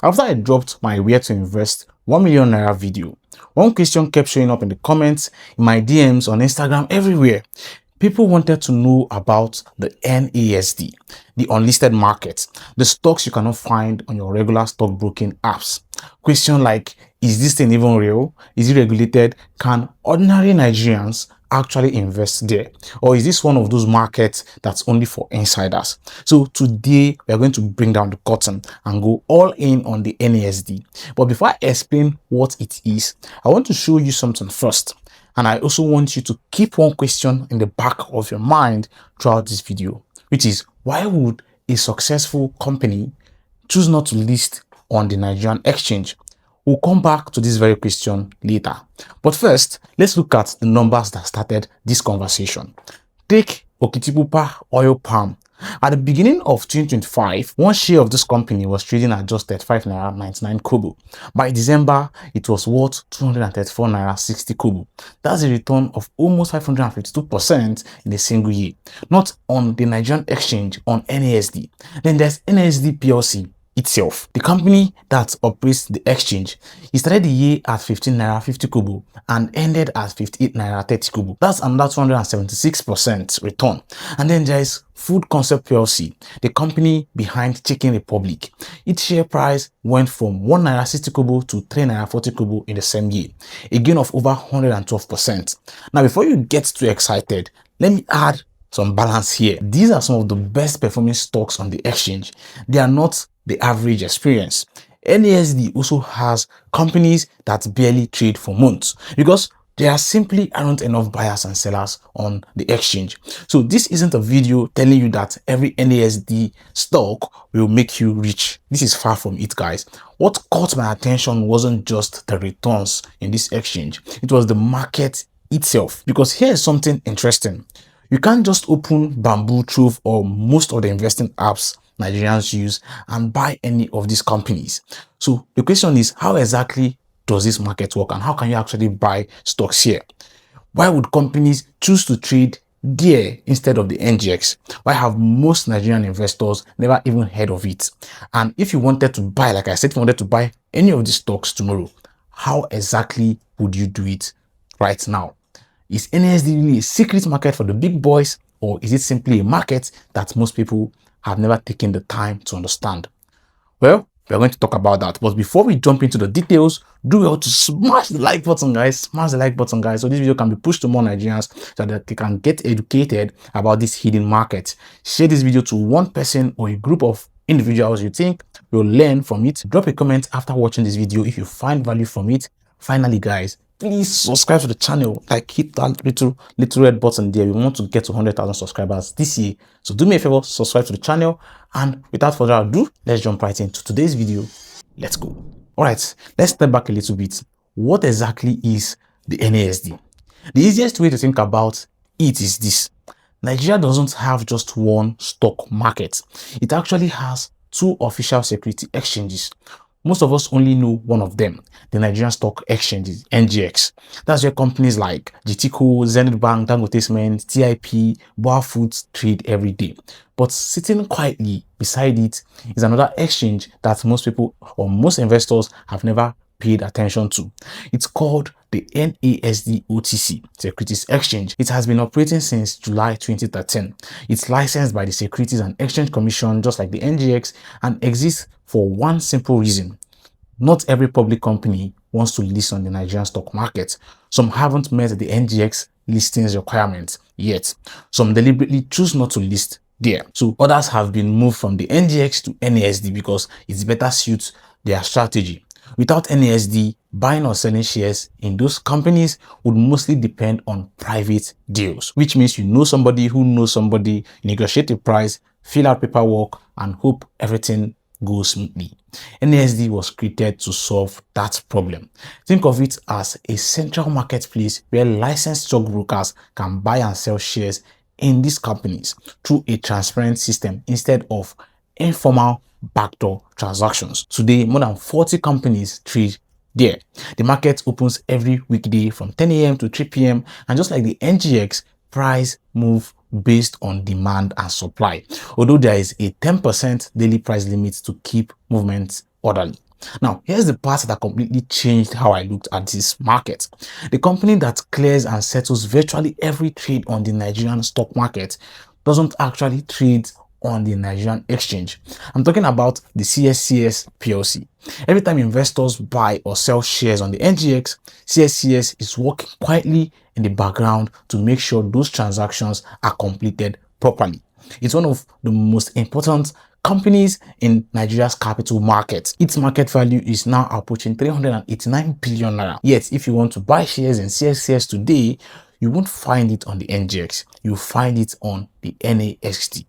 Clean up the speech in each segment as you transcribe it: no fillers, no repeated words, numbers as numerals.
After I dropped my where to invest 1 million naira video, one question kept showing up in the comments, in my DMs, on Instagram, everywhere. People wanted to know about the NASD, the unlisted market, the stocks you cannot find on your regular stockbroking apps. Question like, is this thing even real? Is it regulated? Can ordinary Nigerians actually invest there? Or is this one of those markets that's only for insiders? So today we are going to bring down the curtain and go all in on the NASD. But before I explain what it is, I want to show you something first. And I also want you to keep one question in the back of your mind throughout this video, which is, why would a successful company choose not to list on the Nigerian exchange? We'll come back to this very question later. But first, let's look at the numbers that started this conversation. Take Okitipupa Oil Palm. At the beginning of 2025, one share of this company was trading at just 35 naira 99 kobo. By December, it was worth 234 naira 60 kobo. That's a return of almost 552% in a single year. Not on the Nigerian exchange, on NASD. Then there's NASD PLC itself, the company that operates the exchange. It started the year at 15 naira 50 kobo and ended at 58 naira 30 kobo. That's another 276% return. And then there is Food Concept PLC, the company behind Chicken Republic. Its share price went from 1 naira 60 kobo to 3 naira 40 kobo in the same year, a gain of over 112%. Now, before you get too excited, let me add some balance here. These are some of the best performing stocks on the exchange. They are not the average experience. NASD also has companies that barely trade for months because there simply aren't enough buyers and sellers on the exchange. So this isn't a video telling you that every NASD stock will make you rich. This is far from it, guys. What caught my attention wasn't just the returns in this exchange. It was the market itself. Because here is something interesting. You can't just open Bamboo, Trove, or most of the investing apps Nigerians use and buy any of these companies. So the question is, how exactly does this market work and how can you actually buy stocks here? Why would companies choose to trade there instead of the NGX? Why have most Nigerian investors never even heard of it? And if you wanted to buy, like I said, if you wanted to buy any of these stocks tomorrow, how exactly would you do it right now? Is NASD really a secret market for the big boys, or is it simply a market that most people have never taken the time to understand? Well, we're going to talk about that. But before we jump into the details, do well to smash the like button, guys. Smash the like button, guys, so this video can be pushed to more Nigerians so that they can get educated about this hidden market. Share this video to one person or a group of individuals you think will learn from it. Drop a comment after watching this video if you find value from it. Finally, guys, please subscribe to the channel. Like, hit that little red button there. We want to get to 100,000 subscribers this year. So do me a favor, subscribe to the channel. And without further ado, let's jump right into today's video. Let's go. All right, let's step back a little bit. What exactly is the NASD? The easiest way to think about it is this. Nigeria doesn't have just one stock market. It actually has two official security exchanges. Most of us only know one of them, the Nigerian Stock Exchanges, NGX. That's where companies like GTCO, Zenith Bank, Dangote Cement, TIP, Boa Foods trade every day. But sitting quietly beside it is another exchange that most people or most investors have never paid attention to. It's called the NASD OTC Securities Exchange. It has been operating since July 2013. It's licensed by the Securities and Exchange Commission, just like the NGX, and exists for one simple reason. Not every public company wants to list on the Nigerian stock market. Some haven't met the NGX listings requirements yet. Some deliberately choose not to list there. So others have been moved from the NGX to NASD because it better suits their strategy. Without NASD, buying or selling shares in those companies would mostly depend on private deals, which means you know somebody who knows somebody, negotiate a price, fill out paperwork, and hope everything goes smoothly. NASD was created to solve that problem. Think of it as a central marketplace where licensed stockbrokers can buy and sell shares in these companies through a transparent system instead of informal backdoor transactions. Today, more than 40 companies trade there. The market opens every weekday from 10 a.m. to 3 p.m. and just like the NGX, price move based on demand and supply, although there is a 10% daily price limit to keep movements orderly. Now, here's the part that completely changed how I looked at this market. The company that clears and settles virtually every trade on the Nigerian stock market doesn't actually trade on the Nigerian exchange. I'm talking about the CSCS PLC. Every time investors buy or sell shares on the NGX, CSCS is working quietly in the background to make sure those transactions are completed properly. It's one of the most important companies in Nigeria's capital market. Its market value is now approaching 389 billion naira. Yet, if you want to buy shares in CSCS today, you won't find it on the NGX. You'll find it on the NASD.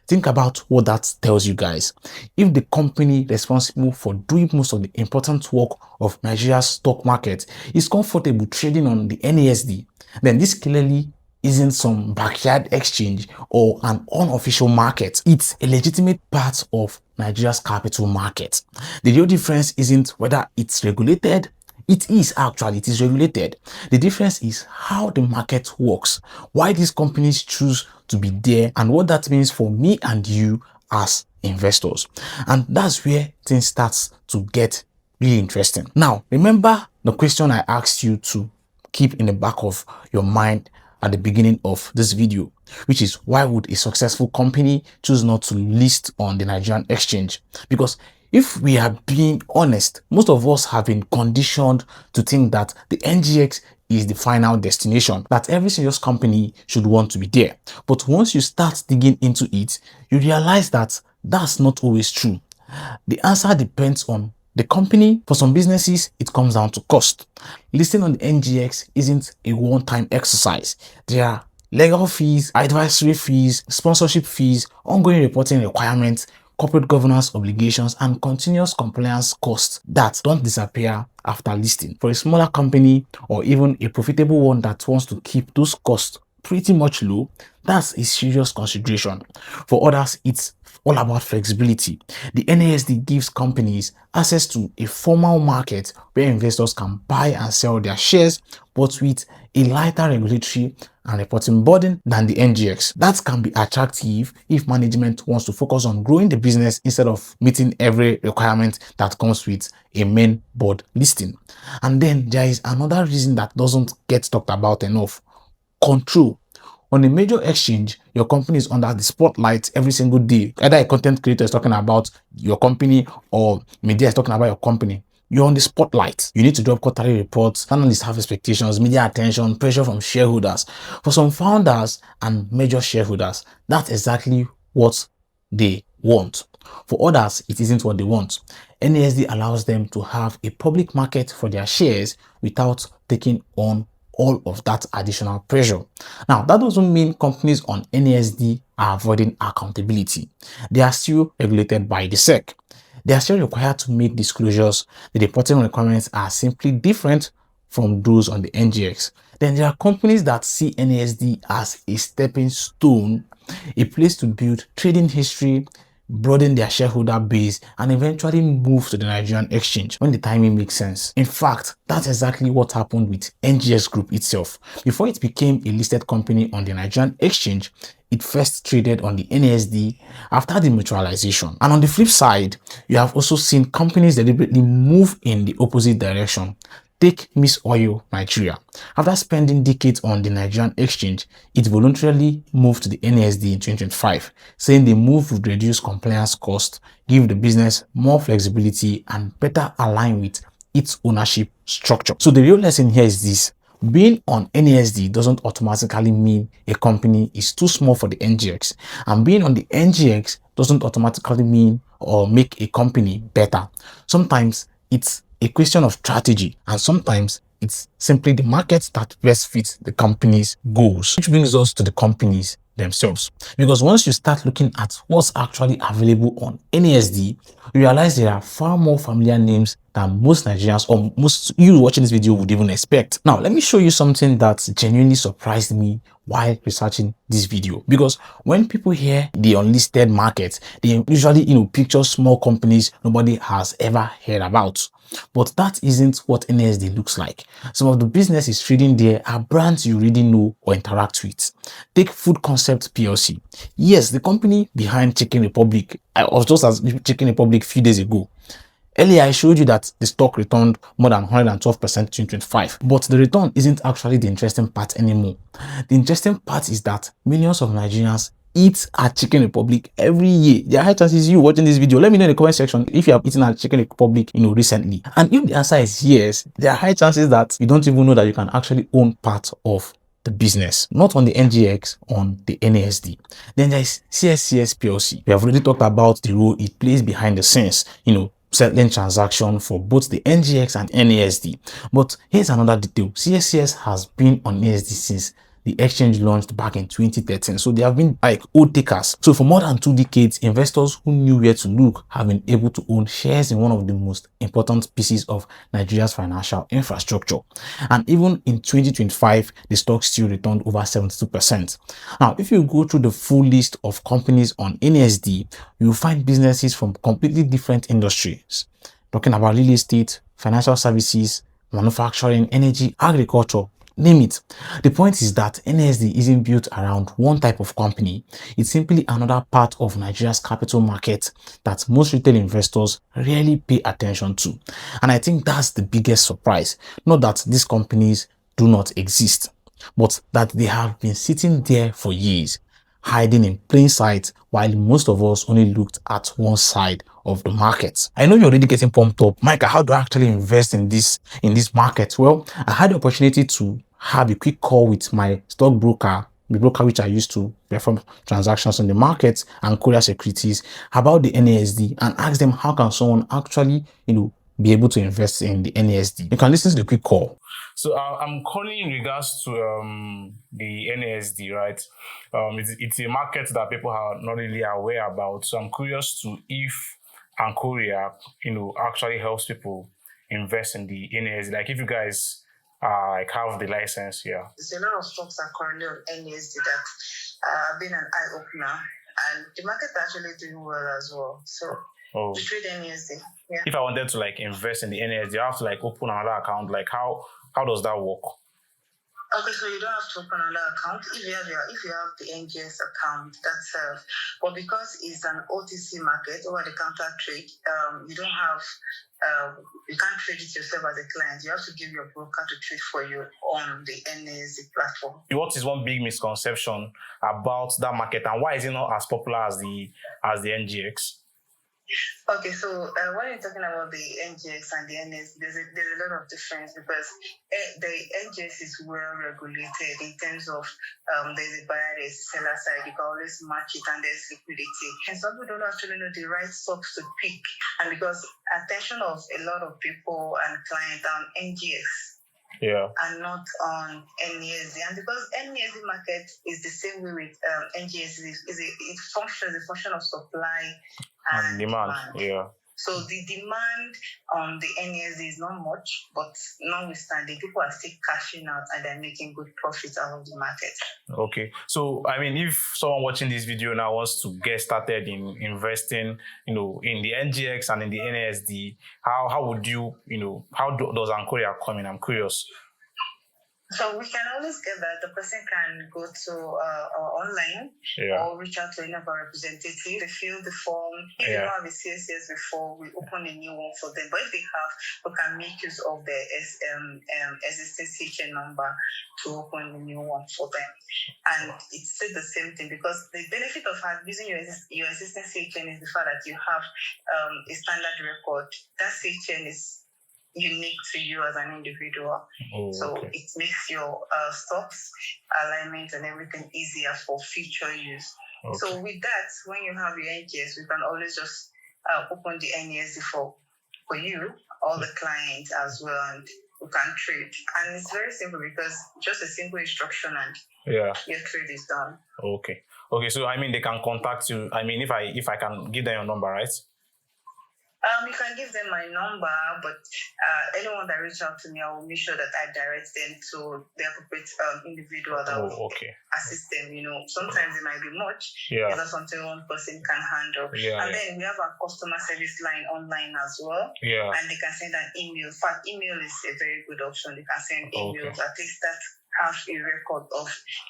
Think about what that tells you guys. If the company responsible for doing most of the important work of Nigeria's stock market is comfortable trading on the NASD, then this clearly isn't some backyard exchange or an unofficial market. It's a legitimate part of Nigeria's capital market. The real difference isn't whether it's regulated. It is regulated. The difference is how the market works, why these companies choose to be there, and what that means for me and you as investors. And that's where things starts to get really interesting. Now, remember the question I asked you to keep in the back of your mind at the beginning of this video, which is, why would a successful company choose not to list on the Nigerian exchange? Because if we are being honest, most of us have been conditioned to think that the NGX is the final destination, that every serious company should want to be there. But once you start digging into it, you realize that that's not always true. The answer depends on the company. For some businesses, it comes down to cost. Listing on the NGX isn't a one-time exercise. There are legal fees, advisory fees, sponsorship fees, ongoing reporting requirements, corporate governance obligations, and continuous compliance costs that don't disappear after listing. For a smaller company or even a profitable one that wants to keep those costs pretty much low, that's a serious consideration. For others, it's all about flexibility. The NASD gives companies access to a formal market where investors can buy and sell their shares, but with a lighter regulatory and reporting burden than the NGX. That can be attractive if management wants to focus on growing the business instead of meeting every requirement that comes with a main board listing. And then there is another reason that doesn't get talked about enough: control. On a major exchange, your company is under the spotlight every single day. Either a content creator is talking about your company or media is talking about your company. You're on the spotlight. You need to drop quarterly reports. Analysts have expectations, media attention, pressure from shareholders. For some founders and major shareholders, that's exactly what they want. For others, it isn't what they want. NASD allows them to have a public market for their shares without taking on all of that additional pressure. Now, that doesn't mean companies on NASD are avoiding accountability. They are still regulated by the SEC. They are still required to make disclosures. The reporting requirements are simply different from those on the NGX. Then there are companies that see NASD as a stepping stone, a place to build trading history, broaden their shareholder base, and eventually move to the Nigerian exchange when the timing makes sense. In fact, that's exactly what happened with NGX Group itself. Before it became a listed company on the Nigerian exchange, it first traded on the NASD after demutualization. And on the flip side, you have also seen companies deliberately move in the opposite direction. Take Miss Oil Nigeria. After spending decades on the Nigerian exchange, it voluntarily moved to the NASD in 2025, saying the move would reduce compliance costs, give the business more flexibility, and better align with its ownership structure. So the real lesson here is this: being on NASD doesn't automatically mean a company is too small for the NGX, and being on the NGX doesn't automatically mean or make a company better. Sometimes it's a question of strategy, and sometimes it's simply the market that best fits the company's goals. Which brings us to the companies themselves, because once you start looking at what's actually available on NASD, you realize there are far more familiar names than most Nigerians or most you watching this video would even expect. Now, let me show you something that genuinely surprised me while researching this video, because when people hear the unlisted market, they usually picture small companies nobody has ever heard about. But that isn't what NASD looks like. Some of the businesses trading there are brands you already know or interact with. Take Food Concept PLC. Yes, the company behind Chicken Republic. I was just at Chicken Republic a few days ago. Earlier, I showed you that the stock returned more than 112% in 2025, but the return isn't actually the interesting part anymore. The interesting part is that millions of Nigerians eat at Chicken Republic every year. There are high chances you watching this video, let me know in the comment section if you have eaten at Chicken Republic, recently. And if the answer is yes, there are high chances that you don't even know that you can actually own part of the business, not on the NGX, on the NASD. Then there is CSCS PLC. We have already talked about the role it plays behind the scenes, settling transaction for both the NGX and NASD. But here's another detail. CSCS has been on NASD since the exchange launched back in 2013. So they have been like old takers. So for more than 2 decades, investors who knew where to look have been able to own shares in one of the most important pieces of Nigeria's financial infrastructure. And even in 2025, the stock still returned over 72%. Now, if you go through the full list of companies on NASD, you'll find businesses from completely different industries. Talking about real estate, financial services, manufacturing, energy, agriculture, name it. The point is that NASD isn't built around one type of company. It's simply another part of Nigeria's capital market that most retail investors rarely pay attention to. And I think that's the biggest surprise. Not that these companies do not exist, but that they have been sitting there for years, hiding in plain sight, while most of us only looked at one side of the market. I know you're already getting pumped up. Micah, how do I actually invest in this market? Well, I had the opportunity to have a quick call with my stockbroker, the broker which I used to perform transactions on the market and Korea securities, about the NASD, and ask them how can someone actually, be able to invest in the NASD. You can listen to the quick call. So I'm calling in regards to the NASD, right? It's a market that people are not really aware about. So I'm curious to if Korea, actually helps people invest in the NASD. Like if you guys have the license here. There's a lot of stocks are currently on NASD that have been an eye opener, and the market is actually doing well as well. So we trade NASD. Yeah. If I wanted to invest in the NASD, I have to open another account. How does that work? Okay, so you don't have to open another account if you have the NGS account. That's but because it's an OTC market, over the counter trade, you don't have you can't trade it yourself as a client. You have to give your broker to trade for you on the NASD platform. What is one big misconception about that market, and why is it not as popular as the NGX? Okay, so when you're talking about the NGX and the NS, there's a lot of difference because the NGX is well regulated in terms of there's a buyer, there's a seller side, you can always match it, and there's liquidity. And some people don't actually know the right stocks to pick, and because attention of a lot of people and clients on NGX. Yeah. And not on NASD. And because NASD market is the same way with NGS, it functions as a function of supply and demand. Yeah. So the demand on the NASD is not much, but notwithstanding, people are still cashing out and they're making good profits out of the market. Okay. So, if someone watching this video now wants to get started in investing, in the NGX and in the NASD, how would you, how does Korea come in? I'm curious. So we can always get that. The person can go to our online or reach out to any of our representatives. They fill the form. If they don't have a CSS before, we open a new one for them. But if they have, we can make use of the existing CHN number to open a new one for them. And it's still the same thing because the benefit of using your existing CHN is the fact that you have a standard record. That CHN is unique to you as an individual. So it makes your stocks, alignment, and everything easier for future use. Okay. So with that, when you have your NGS, we can always just open the NASD for you, all the clients as well, and you can trade. And it's very simple because just a simple instruction and your trade is done. Okay. So they can contact you. If I can give them your number, right? You can give them my number, but anyone that reaches out to me, I will make sure that I direct them to the appropriate individual that will assist them. Sometimes it might be much. Is that something one person can handle? And then we have our customer service line online as well. And they can send an email. In fact, email is a very good option. They can send emails. At least that have a record of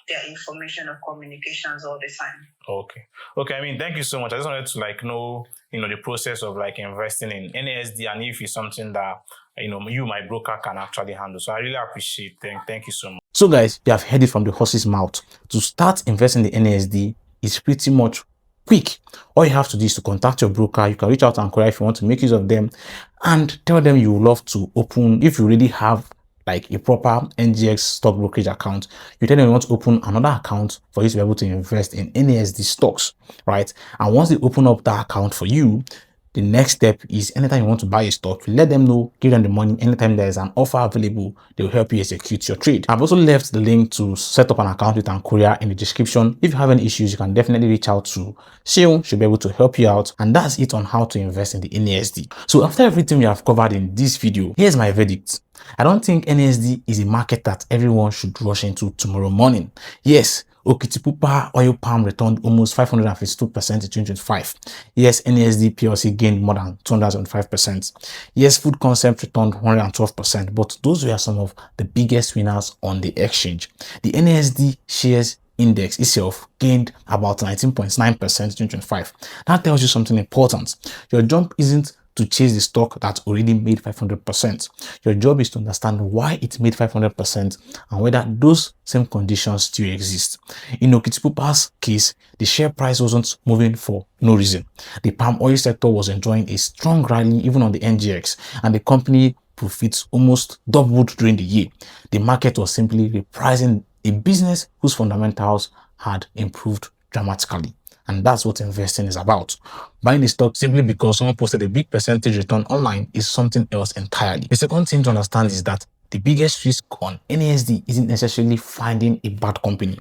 their information or communications all the time. Okay. I mean, thank you so much. I just wanted to know, the process of investing in NASD, and if it's something that you, my broker, can actually handle. So I really appreciate it. Thank you so much. So guys, you have heard it from the horse's mouth. To start investing in the NASD is pretty much quick. All you have to do is to contact your broker. You can reach out to Ankoria if you want to make use of them, and tell them you would love to open, if you really have a proper NGX stock brokerage account, you tell them you want to open another account for you to be able to invest in NASD stocks, right? And once they open up that account for you, the next step is anytime you want to buy a stock, you let them know, give them the money. Anytime there is an offer available, they'll help you execute your trade. I've also left the link to set up an account with Ankoria in the description. If you have any issues, you can definitely reach out to Seun. She'll be able to help you out. And that's it on how to invest in the NASD. So after everything we have covered in this video, here's my verdict. I don't think NASD is a market that everyone should rush into tomorrow morning. Yes, Okitipupa oil palm returned almost 552% in 2025. Yes, NASD PLC gained more than 205%. Yes, food concept returned 112%, but those were some of the biggest winners on the exchange. The NASD shares index itself gained about 19.9% in 2025. That tells you something important. Your jump isn't to chase the stock that already made 500%. Your job is to understand why it made 500% and whether those same conditions still exist. In Okitipupa's case, the share price wasn't moving for no reason. The palm oil sector was enjoying a strong rally even on the NGX, and the company profits almost doubled during the year. The market was simply repricing a business whose fundamentals had improved dramatically. And that's what investing is about. Buying a stock simply because someone posted a big percentage return online is something else entirely. The second thing to understand is that the biggest risk on NASD isn't necessarily finding a bad company.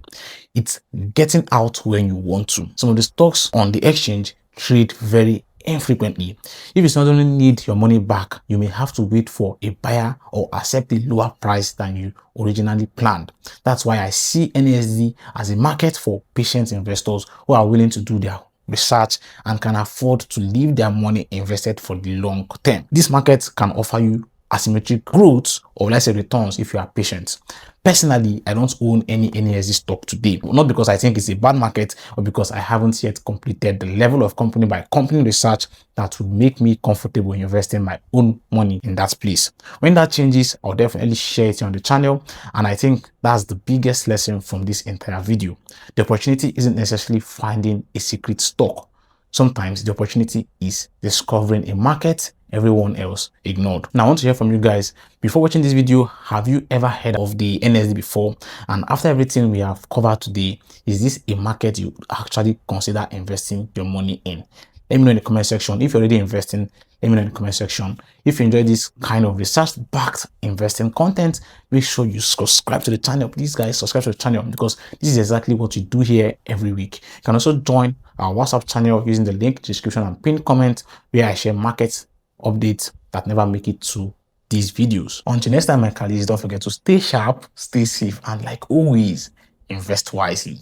It's getting out when you want to. Some of the stocks on the exchange trade very infrequently. If you suddenly need your money back, you may have to wait for a buyer or accept a lower price than you originally planned. That's why I see NASD as a market for patient investors who are willing to do their research and can afford to leave their money invested for the long term. This market can offer you asymmetric growth, or let's say returns, if you are patient. Personally, I don't own any NASD stock today, not because I think it's a bad market, or because I haven't yet completed the level of company by company research that would make me comfortable investing my own money in that place. When that changes, I'll definitely share it on the channel, and I think that's the biggest lesson from this entire video. The opportunity isn't necessarily finding a secret stock. Sometimes the opportunity is discovering a market everyone else ignored. Now I want to hear from you guys. Before watching this video, have you ever heard of the NASD before? And after everything we have covered today, is this a market you actually consider investing your money in? Let me know in the comment section. If you're already investing, let me know in the comment section. If you enjoy this kind of research-backed investing content, make sure you subscribe to the channel. Please guys, subscribe to the channel, because this is exactly what we do here every week. You can also join our WhatsApp channel using the link, description, and pinned comment, where I share market updates that never make it to these videos. Until next time, my colleagues, don't forget to stay sharp, stay safe, and like always, invest wisely.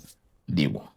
Deal.